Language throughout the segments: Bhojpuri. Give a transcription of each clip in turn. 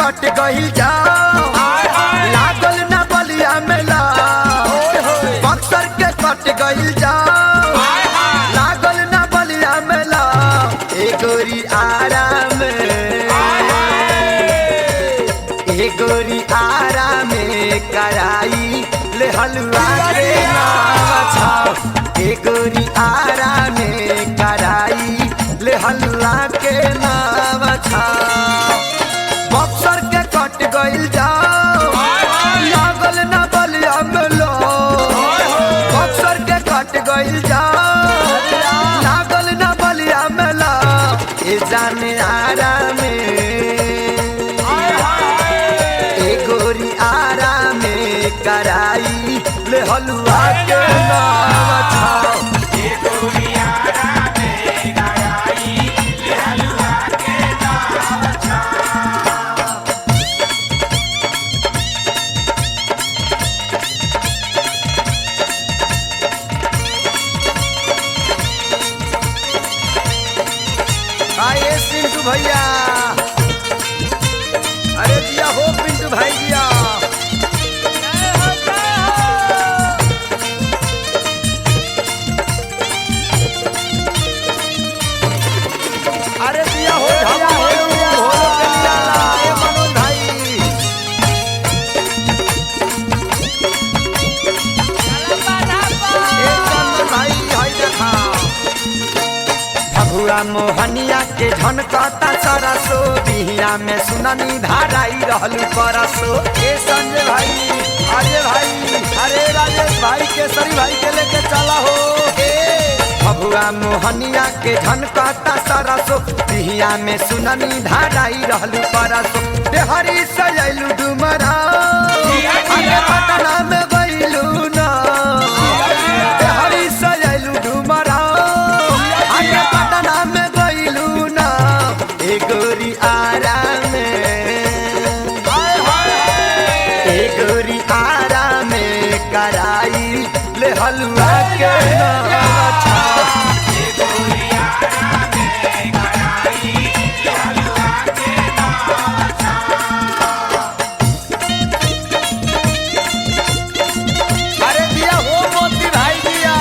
कट गइल जाओ लागल ना बलिया मेला बक्सर के कट गइल जाओ लागल ना बलिया मेला ए गोरी आराम ए गोरी आराम कराई ले हलवा के नावा छाओ ए गोरी आराम कराई ले हलवा के नावा छाओ बक्सर के कट गइल जाओ लागल ना बलिया मेला बक्सर के कट गइल जाओ लागल ना बलिया मेला ए जाने आराम ए गोरी आराम कराई ले हलवा के नावा छाओ ए गोरी आराम कराई ले हलवा के नावा छाओ। आए पिंटू भैया अरे दिया हो पिंटू भाई दिया अरे दिया हो झाला हो ए मनोज भाई ए चंदन भाई हाय देखा भगुआ मोहनिया के झनकता सरसो बिहिया में सुननी धाराई रहलू परसो ए संजय भाई अजय भाई अरे राजेश भाई केसरी भाई के लेके चला हो ए भगुआ मोहनिया के झनकता सरसो बिहिया में सुननी धाराई रहलू परसो देहरी सजैलू डुमरा आगे पटना में गइलू ना देहरी सजैलू डुमरा आगे पटना में गइलू ना ए गोरी आराम ए गोरी आराम कराई ले हलवा के नावा छाओ ए गोरी आराम कराई ले हलवा के नावा छाओ। अरे दिया हो मोती भाई दिया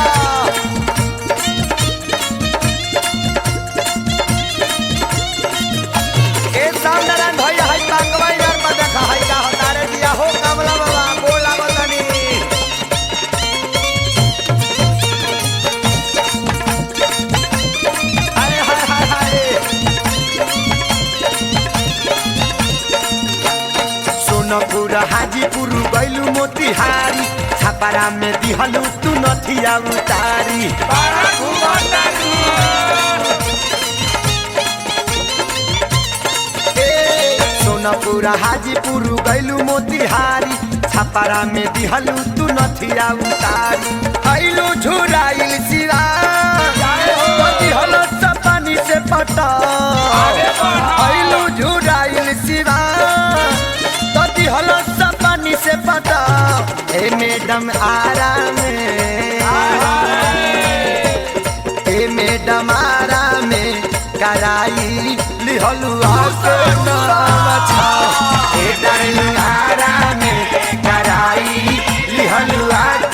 ए सामनारायण भैया हाय कांगवा यार में देखा हाय का हतारे दिया हो कमला बाबा बोला बतनी अरे हाय हाय हाय सोनपुर हाजीपुर गइलू मोतिहारी छापारा में दिहलू तू नथिया उतारी सोनपुर हाजीपुर गइलू मोतिहारी छापारा में दिहलू तू नथिया उतारी आइलू झुराइल सिरा दिहलो पानी से पटा आइलू झुराइल सिरा दिहलो पानी से पटा ए मैडम आराम ए मैडम आराम कराई लिहलू के नावा छाओ ए डार्लिंग आराम कराई लिहलू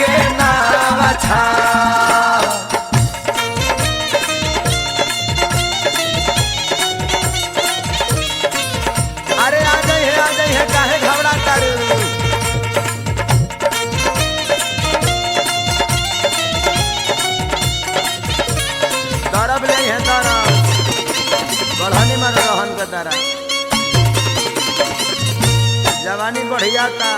के नावा छाओ। अरे आ जाई है काहे घबरा तारू दरब ले है दरब बढ़ानी में रहन का तारा जवानी बढ़िया था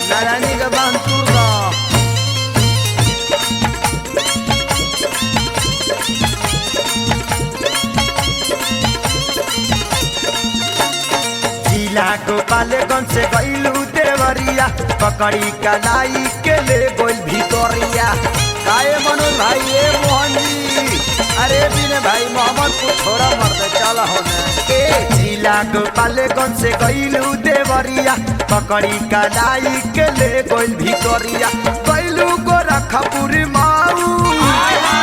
नारायणी का बांध तूर का जिला गोपालगंज से गइलू देवरिया पकड़ी कलाई के ले गोल भितरिया काए मनोज भाई ए मोहन जी अरे बिने भाई मोहम्मद को छोड़ा मर दे चला होने ए जिला गोपालगंज से गइलू देवरिया पकड़ी कलाई के ले गोल भितरिया गइलू गोरखपुर माऊ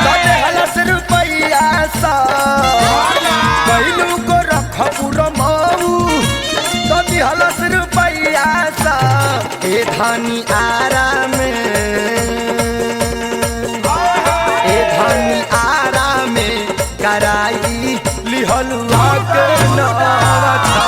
कटे हलस रुपैया सा गइलू गोरखपुर माऊ धनी आराम ए धनी आराम कराई लिहलुआ के नवा छा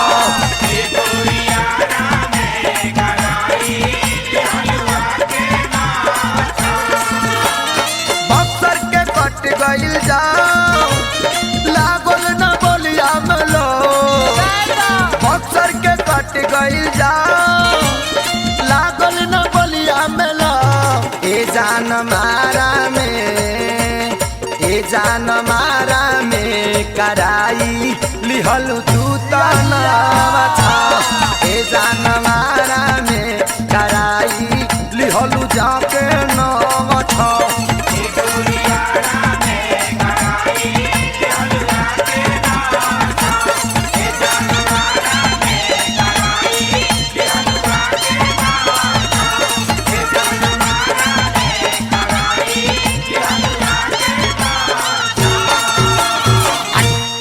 बक्सर के कट गइल जाओ लागल न बोलिया मलो बक्सर के कट गइल जाओ लागल न बोलिया मलो ए जान मारा में कराई लिहलु तू तनावा छा ए जान मारा में कराई लिहलु जाके न